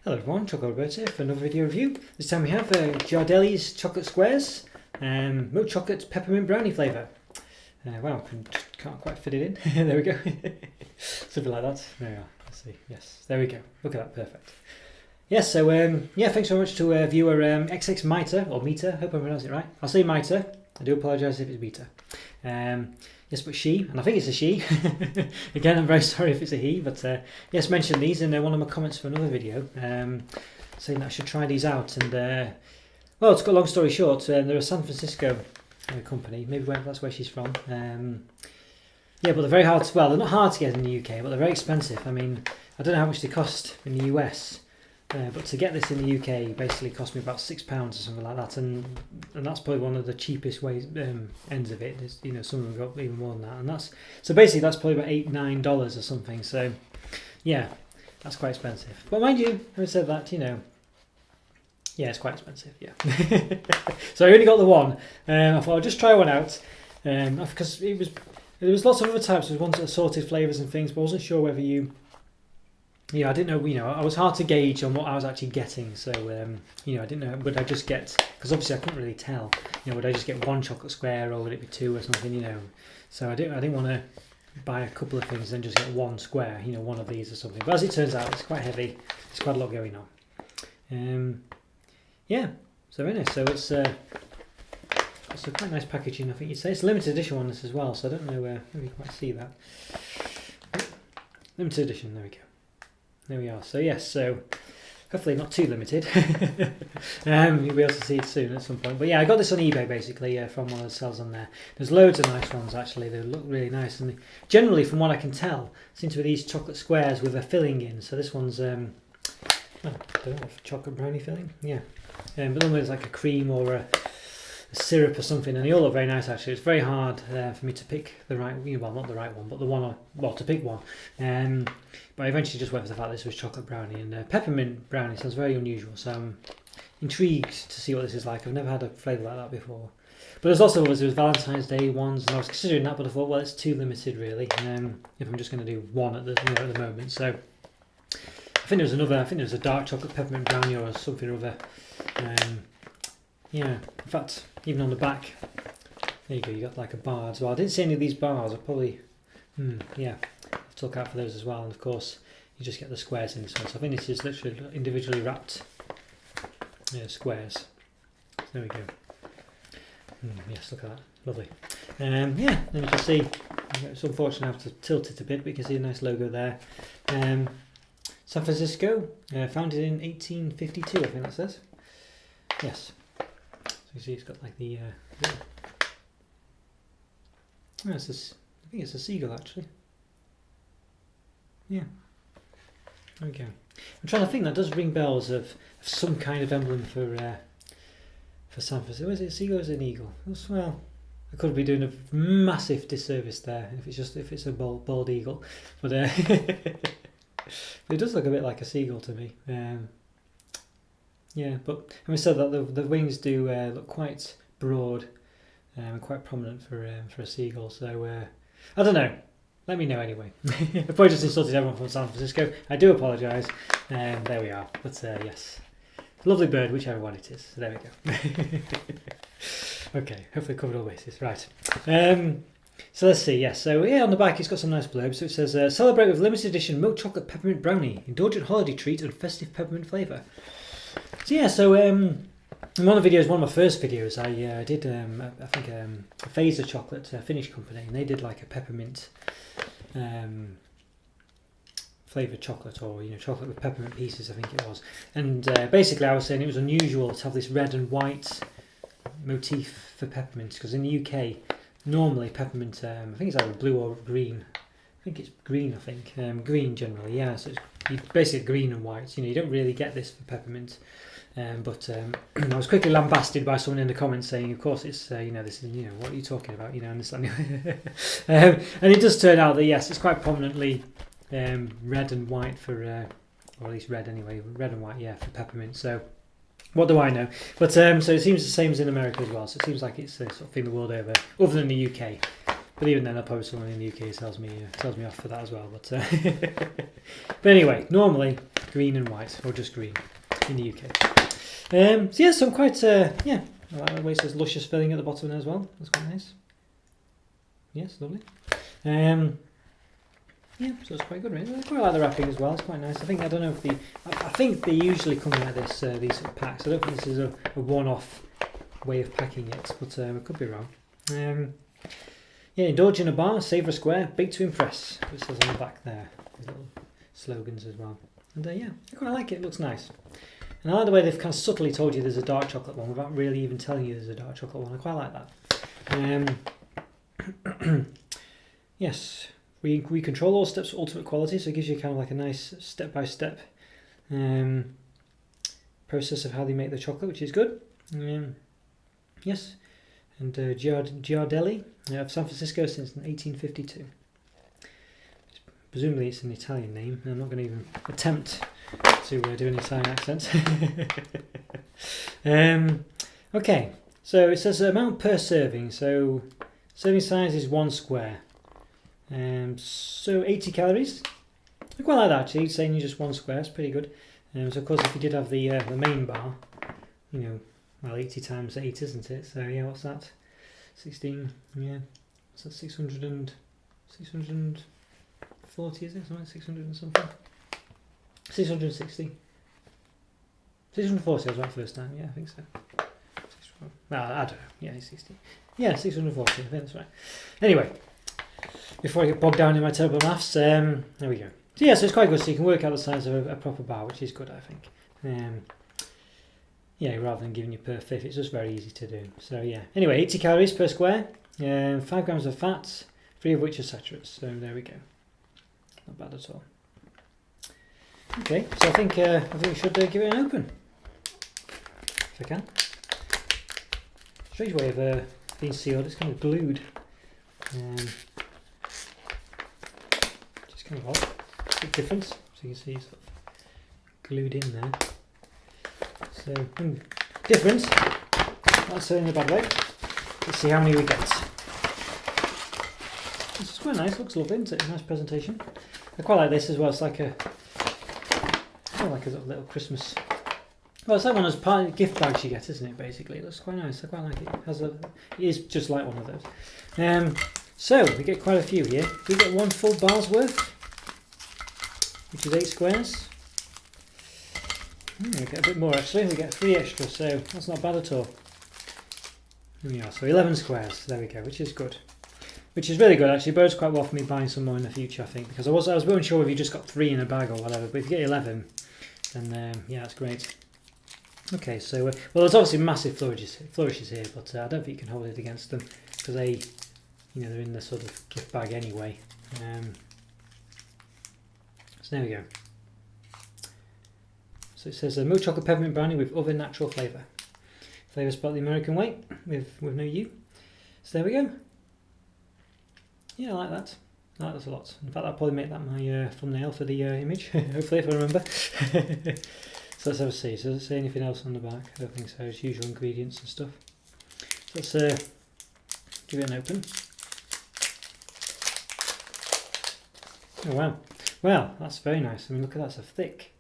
Hello everyone, Chocolo Roberto here for another video review. This time we have Ghirardelli's chocolate squares, milk chocolate peppermint brownie flavour. Wow, can't quite fit it in. There we go. Something like that. There we are. Let's see. Yes, there we go. Look at that, perfect. Yes, so yeah, thanks so much to viewer XX Miter, or Meter, hope I pronounced it right. I'll say Miter, I do apologise if it's Meter. Yes, but she, and I think it's a she. Again, I'm very sorry if it's a he, but yes, mentioned these in one of my comments for another video, saying that I should try these out. And well, to cut a long story short, they're a San Francisco company. Maybe that's where she's from. Yeah, but they're very hard to, well, they're not hard to get in the UK, but they're very expensive. I mean, I don't know how much they cost in the US. But to get this in the UK basically cost me about £6 or something like that, and that's probably one of the cheapest ways ends of it. There's, you know, some of them got even more than that, and that's so basically that's probably about $8-9 or something. So yeah, that's quite expensive. But mind you, having said that, you know, yeah, it's quite expensive. Yeah. So I only got the one. I thought I'll just try one out because there was lots of other types. There was ones that assorted flavours and things, but I wasn't sure whether you. Yeah, I didn't know, you know, I was hard to gauge on what I was actually getting, so, you know, I didn't know, would I just get, because obviously I couldn't really tell, you know, would I just get one chocolate square or would it be two or something, you know, so I didn't want to buy a couple of things and just get one square, you know, one of these or something, but as it turns out, it's quite heavy, there's quite a lot going on. Yeah, so anyway, so it's a quite nice packaging, I think you'd say. It's a limited edition one, this as well, so I don't know where you can quite see that. Limited edition, there we go. There we are. So yes, so hopefully not too limited. You'll be able to see it soon at some point. But yeah, I got this on eBay basically from one of the sellers on there. There's loads of nice ones actually. They look really nice, and generally, from what I can tell, seem to be these chocolate squares with a filling in. So this one's I don't know, chocolate brownie filling. Yeah, but then there's like a cream or a syrup or something, and they all look very nice actually. It's very hard for me to pick the right, well, not the right one, but the one, to pick one. But I eventually just went for the fact that this was chocolate brownie, and peppermint brownie sounds very unusual, so I'm intrigued to see what this is like. I've never had a flavour like that before. But there's also others. There was Valentine's Day ones, and I was considering that, but I thought, well, it's too limited really. If I'm just going to do one at the moment, so I think there was another. I think there was a dark chocolate peppermint brownie or something or other. Yeah, in fact, even on the back, there you go, you got like a bar as well. I didn't see any of these bars, I probably, yeah, I've to look out for those as well. And of course, you just get the squares in this one. So I think this is literally individually wrapped squares. So there we go. Yes, look at that, lovely. Yeah, then you can see, it's unfortunate I have to tilt it a bit, but you can see a nice logo there. San Francisco, founded in 1852, I think that says. Yes. You see, it's got like the. I think it's a seagull actually. Yeah. There we go. I'm trying to think. That does ring bells of some kind of emblem for San Francisco. Is it a seagull or is it an eagle? Well, I could be doing a massive disservice there if it's a bald eagle, but it does look a bit like a seagull to me. Yeah, but having said that, the wings do look quite broad and quite prominent for a seagull. So I don't know. Let me know anyway. I've probably just insulted everyone from San Francisco. I do apologise. There we are. But yes, lovely bird, whichever one it is. So there we go. Okay, hopefully covered all bases. Right. So let's see. Yes. So yeah, on the back it's got some nice blurbs. So it says, "Celebrate with limited edition milk chocolate peppermint brownie, indulgent holiday treat and festive peppermint flavour." So yeah, so in one of my first videos, I did I think a Phaser chocolate Finnish company, and they did like a peppermint flavoured chocolate, or you know, chocolate with peppermint pieces, I think it was. And basically, I was saying it was unusual to have this red and white motif for peppermints, because in the UK, normally peppermint, I think it's either blue or green. I think it's green. Green generally, yeah. So it's basically green and white. You know, you don't really get this for peppermint. But I was quickly lambasted by someone in the comments saying, of course, it's you know, this is, you know, what are you talking about, you know, and it does turn out that yes, it's quite prominently red and white for, or at least red anyway, red and white, yeah, for peppermint. So what do I know? But so it seems the same as in America as well. So it seems like it's a sort of thing the world over, other than the UK. But even then, I'll probably someone in the UK tells me off for that as well. But but anyway, normally green and white, or just green in the UK. So yeah, so I'm quite, yeah, I like the way it says luscious filling at the bottom there as well. That's quite nice. Yes, lovely. Yeah, so it's quite good, really. I quite like the wrapping as well. It's quite nice. I think, I don't know if I think they usually come like this, these sort of packs. I don't think this is a one-off way of packing it, but I could be wrong. Yeah, indulge in a bar, savour a square, bake to impress. It says on the back there, with little slogans as well. And yeah, I quite like it. It looks nice. And I like the way they've kind of subtly told you there's a dark chocolate one without really even telling you there's a dark chocolate one. I quite like that. Yes, we control all steps for ultimate quality, so it gives you kind of like a nice step-by-step process of how they make the chocolate, which is good. Yes, and Ghirardelli of San Francisco since 1852. Presumably it's an Italian name. I'm not going to even attempt to do an Italian accent. Okay, so it says amount per serving. So serving size is 1 square. So 80 calories. I quite like that actually. It's saying you just 1 square. It's pretty good. So of course, if you did have the main bar, you know, well, 80 times 8, isn't it? So yeah, what's that? 16. Yeah, what's that? 640, is it? Something 600 and something. 660. 640 I was right first time. Yeah, I think so. No, I don't know. Yeah, 60. Yeah, 640. I think that's right. Anyway, before I get bogged down in my terrible maths, there we go. So yeah, so it's quite good. So you can work out the size of a proper bar, which is good, I think. Yeah, rather than giving you per fifth, it's just very easy to do. So yeah. Anyway, 80 calories per square, 5 grams of fat, 3 of which are saturates. So there we go. Not bad at all. Okay, so I think we should give it an open, if I can. Strange way of being sealed. It's kind of glued. Just kind of odd. Big difference. So you can see it's sort of glued in there. So difference. That's in a bad way. Let's see how many we get. This is quite nice. Looks lovely, isn't it? Nice presentation. I quite like this as well. It's like a little Christmas. Well, it's like one of those gift bags you get, isn't it? Basically, it looks quite nice. I quite like it. It is just like one of those. So we get quite a few here. We get 1 full bar's worth, which is 8 squares. We get a bit more actually. We get 3 extra, so that's not bad at all. Here we are. So 11 squares. There we go, which is good. Which is really good actually. Bodes quite well for me buying some more in the future, I think, because I was unsure if you just got 3 in a bag or whatever. But if you get 11, then yeah, that's great. Okay, so well, there's obviously massive flourishes here, but I don't think you can hold it against them because they're in the sort of gift bag anyway. So there we go. So it says milk chocolate peppermint brownie with other natural flavour. Flavour spelled the American way with no U. So there we go. Yeah, I like that. I like that a lot. In fact, I'll probably make that my thumbnail for the image, hopefully, if I remember. So let's have a see. So does it say anything else on the back? I don't think so. It's usual ingredients and stuff. So let's give it an open. Oh wow. Well, that's very nice. I mean, look at that. So thick.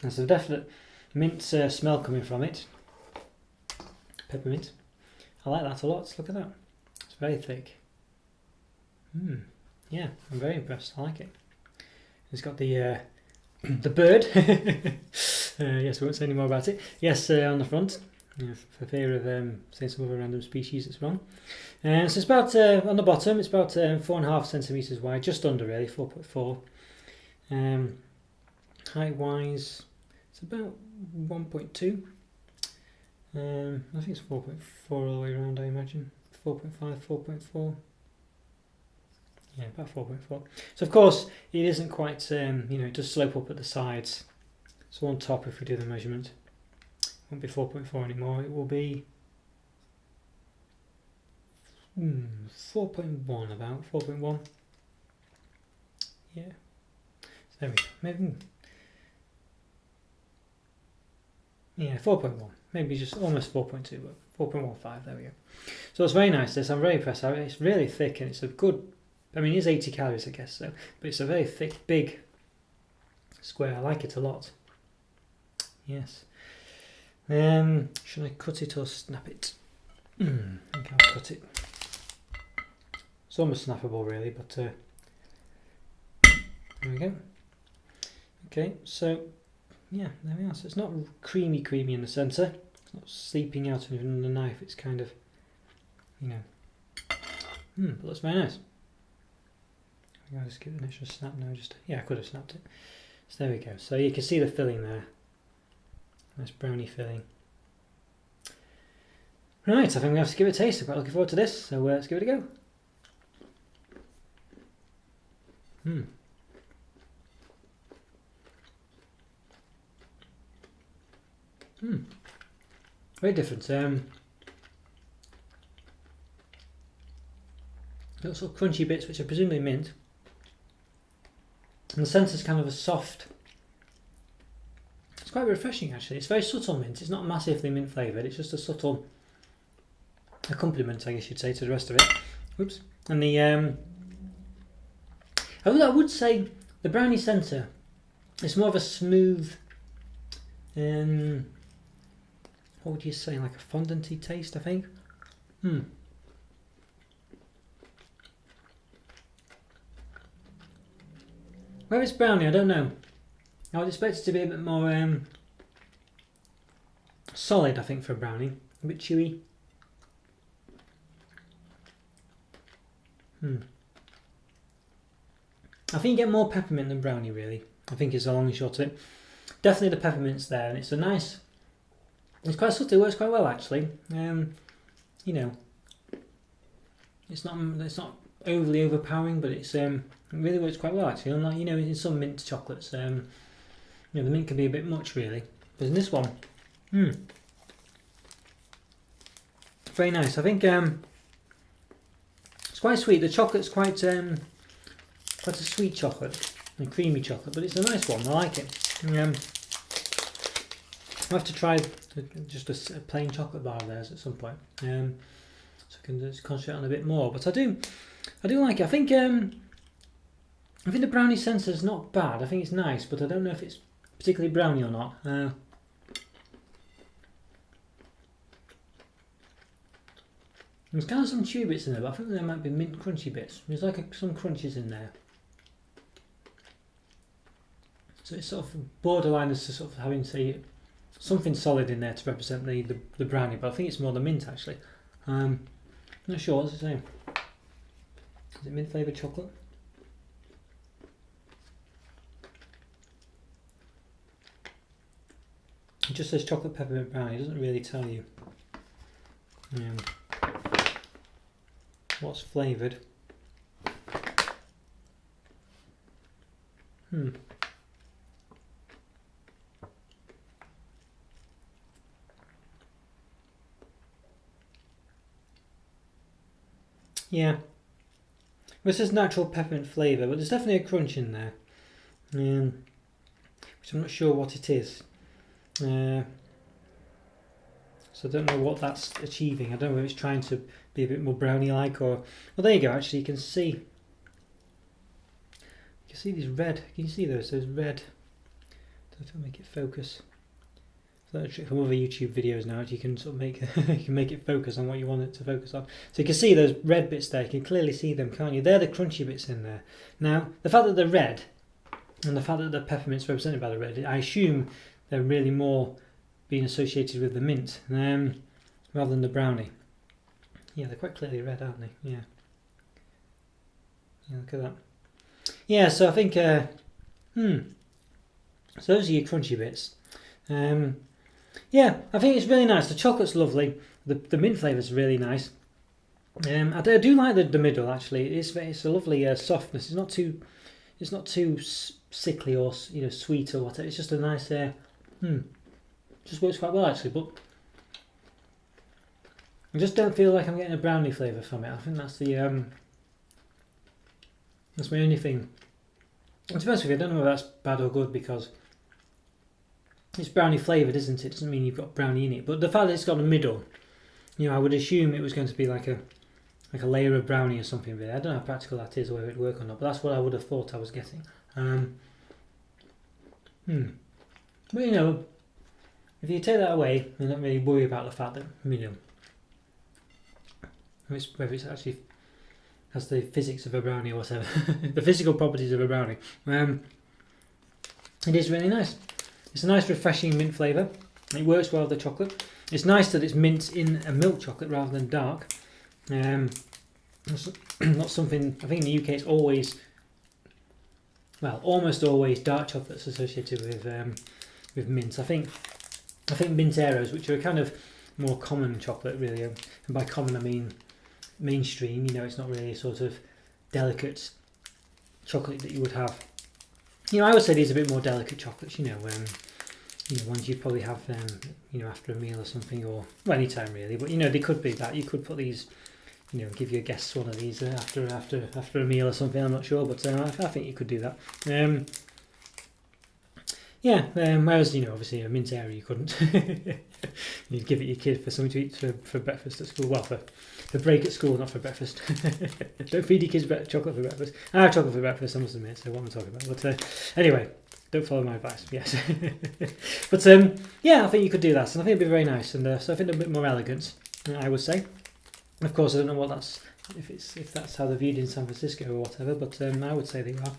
There's a definite mint smell coming from it. Peppermint. I like that a lot. Look at that. It's very thick. Yeah, I'm very impressed. I like it. It's got the bird. Yes, we won't say any more about it. Yes, on the front, for fear of saying some other random species that's wrong. So it's about on the bottom. It's about 4.5 centimeters wide, just under really, 4.4. Height wise, it's about 1.2. I think it's 4.4 all the way around. I imagine 4.5, 4.4. Yeah, about 4.4. So of course it isn't quite, it does slope up at the sides. So on top, if we do the measurement, it won't be 4.4 anymore. It will be 4.1, about 4.1. Yeah. So there we go. Maybe. Yeah, 4.1. Maybe just almost 4.2, but 4.15. There we go. So it's very nice. This I'm very impressed. It's really thick and it's a good. I mean, it is 80 calories, I guess, so, but it's a very thick, big square. I like it a lot. Yes. Should I cut it or snap it? I think I'll cut it. It's almost snappable really, but there we go. Okay, so yeah, there we are. So it's not creamy in the centre. It's not seeping out even the knife. It's kind of, you know, but that's very nice. I'll just give it an extra snap now. I could have snapped it. So there we go. So you can see the filling there. Nice brownie filling. Right, I think we have to give it a taste. I'm quite looking forward to this. So let's give it a go. Very different. Got sort of crunchy bits, which are presumably mint. And the centre's kind of a soft. It's quite refreshing actually. It's very subtle mint. It's not massively mint flavoured. It's just a subtle accompaniment, I guess you'd say, to the rest of it. Oops. And the I would say the brownie centre is more of a smooth, what would you say, like a fondant-y taste, I think. Where it's brownie, I don't know. I would expect it to be a bit more solid, I think, for a brownie. A bit chewy. I think you get more peppermint than brownie, really. I think it's the long and short of it. Definitely the peppermint's there, and it's a nice. It's quite subtle. It works quite well, actually. You know, it's not overly overpowering, but it's it really works quite well, actually. Unlike, you know, in some mint chocolates, you know, the mint can be a bit much, really. But in this one, very nice. I think it's quite sweet. The chocolate's quite a sweet chocolate, a creamy chocolate, but it's a nice one. I like it. I'll have to try just a plain chocolate bar of theirs at some point, so I can just concentrate on a bit more. But I do like it. I think the brownie centre is not bad. I think it's nice, but I don't know if it's particularly brownie or not. There's kind of some chewy bits in there, but I think there might be mint crunchy bits. There's like some crunches in there. So it's sort of borderline as to sort of having, say, something solid in there to represent the brownie, but I think it's more the mint actually. I'm not sure, what's it saying? Is it mint flavoured chocolate? It just says chocolate peppermint brownie, it doesn't really tell you what's flavoured. Yeah, this is natural peppermint flavour, but there's definitely a crunch in there, which I'm not sure what it is. So I don't know what that's achieving. I don't know if it's trying to be a bit more brownie-like or... Well, there you go. Actually, you can see these red. Can you see those? Those red. If I make it focus. So that's a trick from other YouTube videos now. You can sort of make you can make it focus on what you want it to focus on. So you can see those red bits there. You can clearly see them, can't you? They're the crunchy bits in there. Now, the fact that they're red and the fact that the peppermint's represented by the red, I assume they're really more being associated with the mint rather than the brownie. Yeah, they're quite clearly red, aren't they? Yeah. Yeah, look at that. Yeah, so I think so those are your crunchy bits. Yeah, I think it's really nice. The chocolate's lovely. The mint flavour's really nice. I do like the middle actually. It's a lovely softness. It's not too sickly or, you know, sweet or whatever. It's just a nice just works quite well actually. But I just don't feel like I'm getting a brownie flavour from it. I think that's that's my only thing. And to be honest with you, I don't know whether that's bad or good because it's brownie flavoured, isn't it? Doesn't mean you've got brownie in it. But the fact that it's got a middle, you know, I would assume it was going to be like a layer of brownie or something. Really, I don't know how practical that is or whether it'd work or not. But that's what I would have thought I was getting. But you know, if you take that away and not really worry about the fact that, you know, whether it's actually has the physics of a brownie or whatever, the physical properties of a brownie, it is really nice. It's a nice refreshing mint flavour. It works well with the chocolate. It's nice that it's mint in a milk chocolate rather than dark. Not something, I think in the UK it's always, well, almost always dark chocolates associated with mint. I think mint Aeros, which are kind of more common chocolate really, and by common I mean mainstream, you know, it's not really a sort of delicate chocolate that you would have. You know, I would say these are a bit more delicate chocolates, you know, ones you'd probably have, you know, after a meal or something, or well, any time really. But you know, they could be that. You could put these, you know, give your guests one of these after a meal or something. I'm not sure, but I think you could do that. Whereas, you know, obviously a mint area you couldn't. You'd give it your kid for something to eat for breakfast at school. Well, for break at school, not for breakfast. Don't feed your kids chocolate for breakfast. I have chocolate for breakfast, I must admit, so what am I talking about? But anyway, don't follow my advice, yes. But yeah, I think you could do that, and I think it'd be very nice, and so I think a bit more elegant, I would say. Of course, I don't know what that's, if that's how they're viewed in San Francisco or whatever, but I would say they are.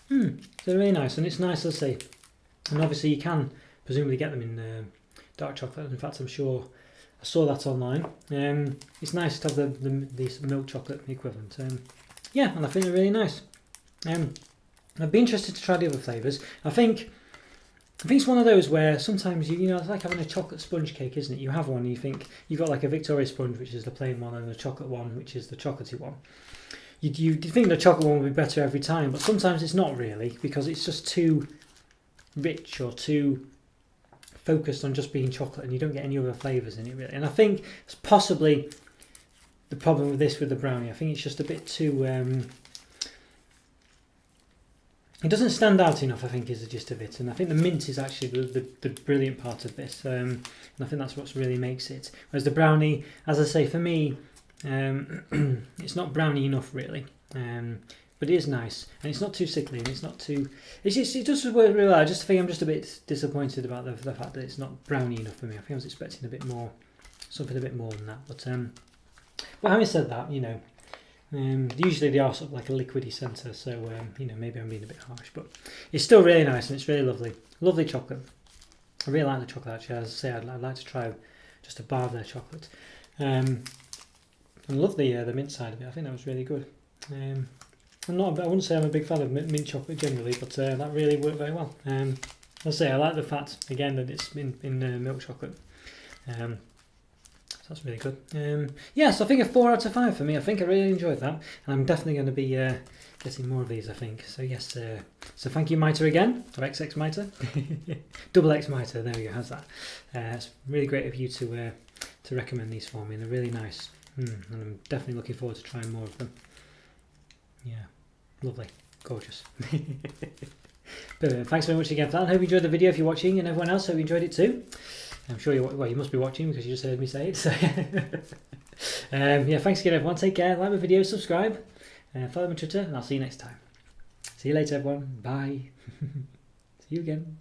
They're really nice, and it's nice, as I say, and obviously you can presumably get them in dark chocolate. In fact, I'm sure I saw that online. It's nice to have the milk chocolate equivalent. Yeah, and I think they're really nice. I'd be interested to try the other flavours. I think it's one of those where sometimes you know, it's like having a chocolate sponge cake, isn't it? You have one and you think you've got like a Victoria sponge, which is the plain one, and a chocolate one, which is the chocolatey one. You think the chocolate one will be better every time, but sometimes it's not really, because it's just too rich or too focused on just being chocolate, and you don't get any other flavours in it really. And I think it's possibly the problem with this with the brownie. I think it's just a bit too it doesn't stand out enough, I think, is the gist of it. And I think the mint is actually the brilliant part of this, and I think that's what really makes it. Whereas the brownie, as I say, for me, it's not brownie enough really, but it is nice, and it's not too sickly, and it's not too. It does work really well. I just think I'm just a bit disappointed about the fact that it's not brownie enough for me. I think I was expecting a bit more, something a bit more than that. But well, having said that, you know. Usually they are sort of like a liquidy centre, so you know, maybe I'm being a bit harsh, but it's still really nice and it's really lovely chocolate. I really like the chocolate actually. As I say, I'd like to try just a bar of their chocolate, and love the mint side of it. I think that was really good. I wouldn't say I'm a big fan of mint chocolate generally, but that really worked very well. I'll say I like the fact again that it's in milk chocolate. So that's really good. Yeah, so I think a 4 out of 5 for me. I think I really enjoyed that, and I'm definitely going to be getting more of these, I think. So yes, so thank you Mitre again, or XX Mitre, double X Mitre. There we go. How's that? It's really great of you to recommend these for me. They're really nice, and I'm definitely looking forward to trying more of them. Yeah, lovely, gorgeous. But thanks very much again for that. I hope you enjoyed the video. If you're watching, and everyone else, hope you enjoyed it too. I'm sure you must be watching because you just heard me say it. So yeah, thanks again everyone. Take care, like my video, subscribe, follow me on Twitter, and I'll see you next time. See you later everyone. Bye. See you again.